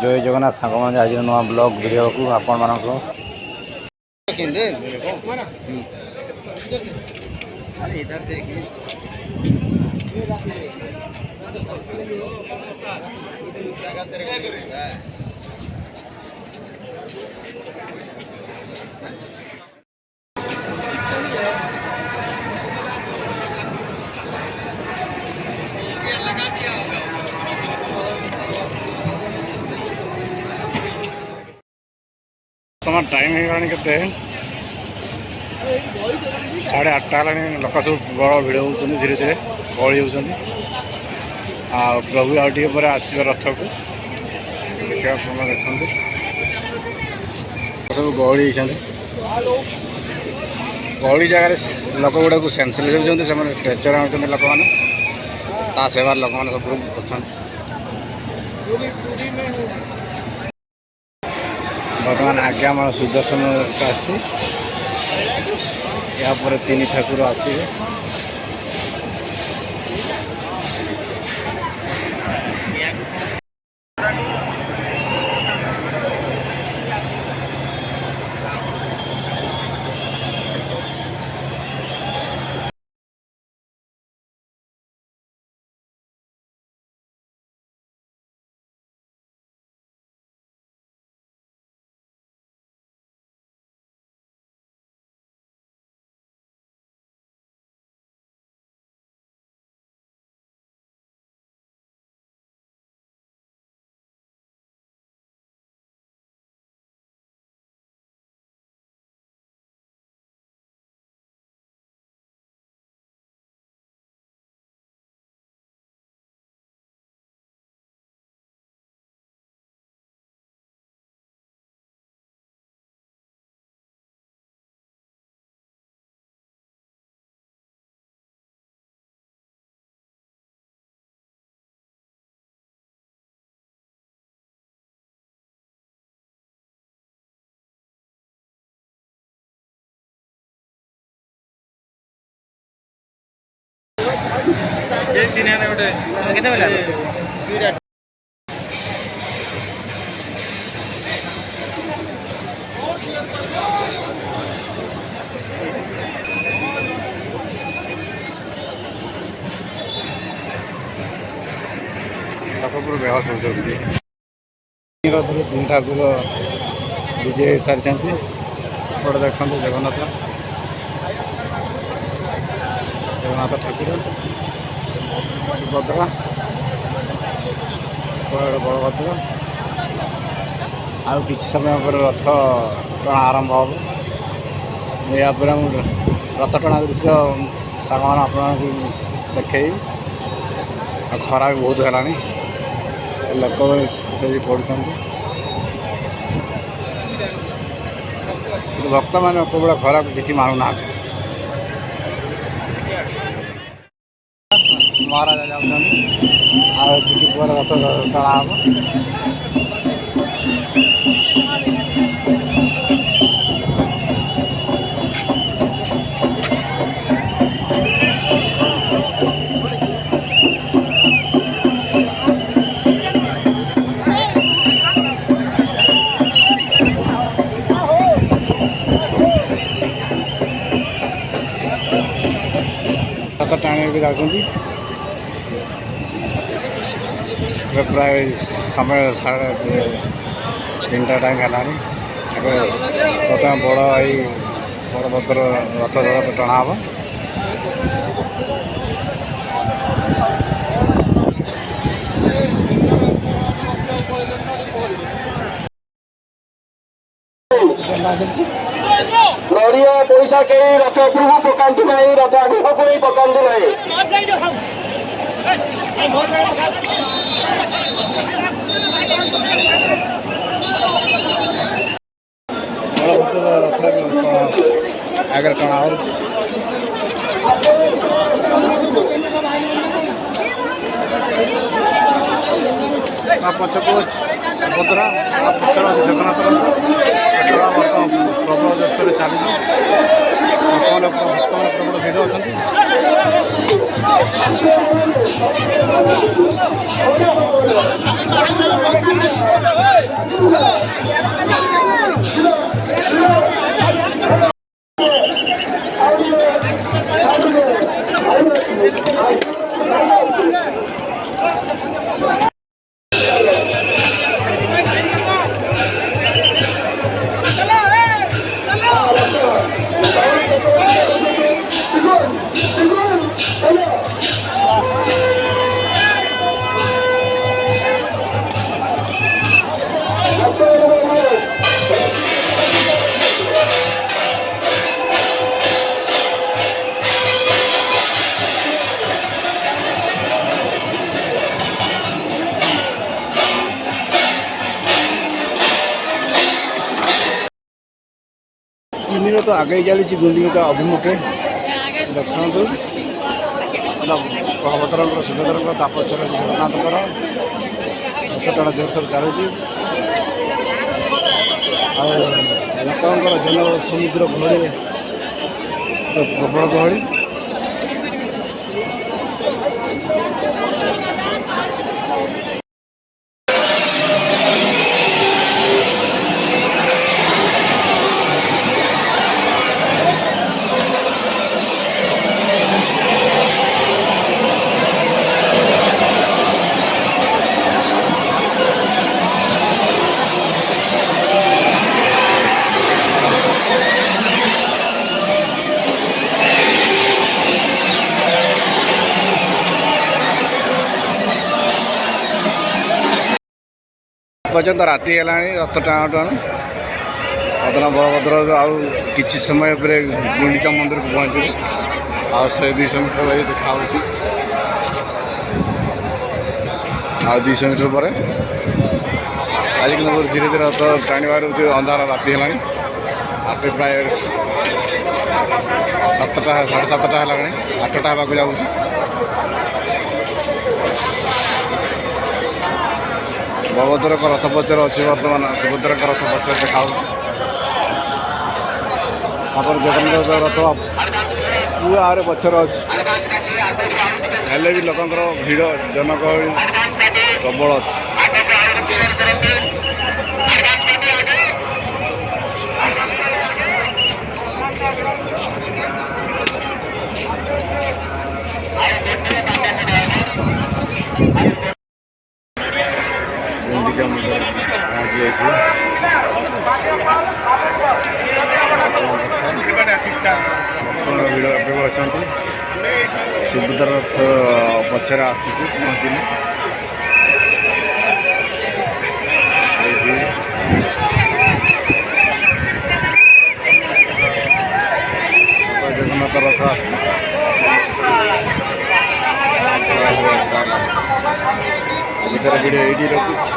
जय जगन्नाथ सांग आज नुआ ब्लॉग वीडियो को आपण मानक इधर से तुम टाइम हो के 8:30 लोक सब बड़ भिड़ हो धीरे धीरे गहली होती प्रभु आगे आसवे रथ को देखा देखते सब गहली गहली जगार लोक गुड़ा को सेंसलेस होती से स्ट्रेचर आनुंट लोक मैंने सेवार लोक मैंने सब अच्छा बर्तमान आगे आम सुदर्शन आसी यहाँ तीन ठाकुर आसवे बेहस होती तीन ठाकुर विजय सारी गोटे देखते जगन्नाथ जगन्नाथ ठाकुर सुभद्रा बलभद्र आउ किसी समय पर रथ टଣା आरंभ हम या रथ टଣା दृश्य साग मैंने आपको देखे खरा भी बहुत है लोक पड़ुं भक्त मैंने कौड़ा खरा को किसी मानुना महाराजा जाऊँगी रथ टଣା हम टाणी भी जाती प्राय समय 3:30 टाइम है प्रथम बड़ भाई बलभद्र रथ टଣା हम नड़िया पैसा कहीं रथ उपरକୁ ପକାନ୍ତୁ ନାହିଁ रथ आगକୁ कोई ପକାନ୍ତୁ ନାହିଁ आगे टଣା पछको सुभद्रा पछर जगन्नाथ प्रबल दृश्य चली भक्त मैंने प्रबल भिड़ अच्छा ରଥ ଆଗେଇ ଚାଲିଛି ଗୁଣ୍ଡିଚା ଅଭିମୁଖେ। ଦେଖନ୍ତୁ ବଳଭଦ୍ରଙ୍କର ସୁଭଦ୍ରଙ୍କର ତା ପଛରେ ଜଗନ୍ନାଥଙ୍କର ରଥଟଣା ଜୋରସୋର ଚାଲୁଛି। ଆଉ ଲୋକଙ୍କର ଜନ ସମୁଦ୍ର ଗହଳିରେ ପ୍ରବଳ ଗହଳି। ପର୍ଯ୍ୟନ୍ତ ରାତି ହେଲାଣି ରଥ ଟାଣୁ ଟାଣୁ ବର୍ତ୍ତମାନ ବଳଭଦ୍ର ଆଉ କିଛି ସମୟ ପରେ ଗୁଣ୍ଡିଚା ମନ୍ଦିରକୁ ପହଞ୍ଚିବୁ। ଆଉ 100-200 ମିଟର ଭାଇ ଦେଖାହେଉଛି। ଆଉ 200 ମିଟର ପରେ ଆଜି କିନ୍ତୁ ଧୀରେ ଧୀରେ ରଥ ଟାଣିବାରୁ ଅନ୍ଧାର ରାତି ହେଲାଣି। ରାତି ପ୍ରାୟ 7ଟା 7:30 ହେଲାଣି, 8ଟା ହେବାକୁ ଯାଉଛି। ବଳଭଦ୍ରଙ୍କ ରଥ ପଛରେ ଅଛି ବର୍ତ୍ତମାନ ସୁଭଦ୍ରାଙ୍କ ରଥ ପଛରେ ଦେଖାଉଛି। ତାପରେ ଜଗନ୍ନାଥ ରଥ ପୁରା ଆହୁରି ପଛରେ ଅଛି। ହେଲେ ବି ଲୋକଙ୍କର ଭିଡ଼ ଜନଗହଳି ପ୍ରବଳ ଅଛି। ଗୁଣ୍ଡିଚା ମନ୍ଦିର ପହଞ୍ଚି ଯାଇଛି। ଭିଡ଼ ଏବେ ଅଛନ୍ତି। ସୁଭଦ୍ରା ରଥ ପଛରେ ଆସୁଛି ପହଞ୍ଚିନି। ଜଗନ୍ନାଥ ରଥ ଆସୁଛି। ଭିତରେ ଭିଡ଼ିଓ ଏଇଠି ରଖୁଛି।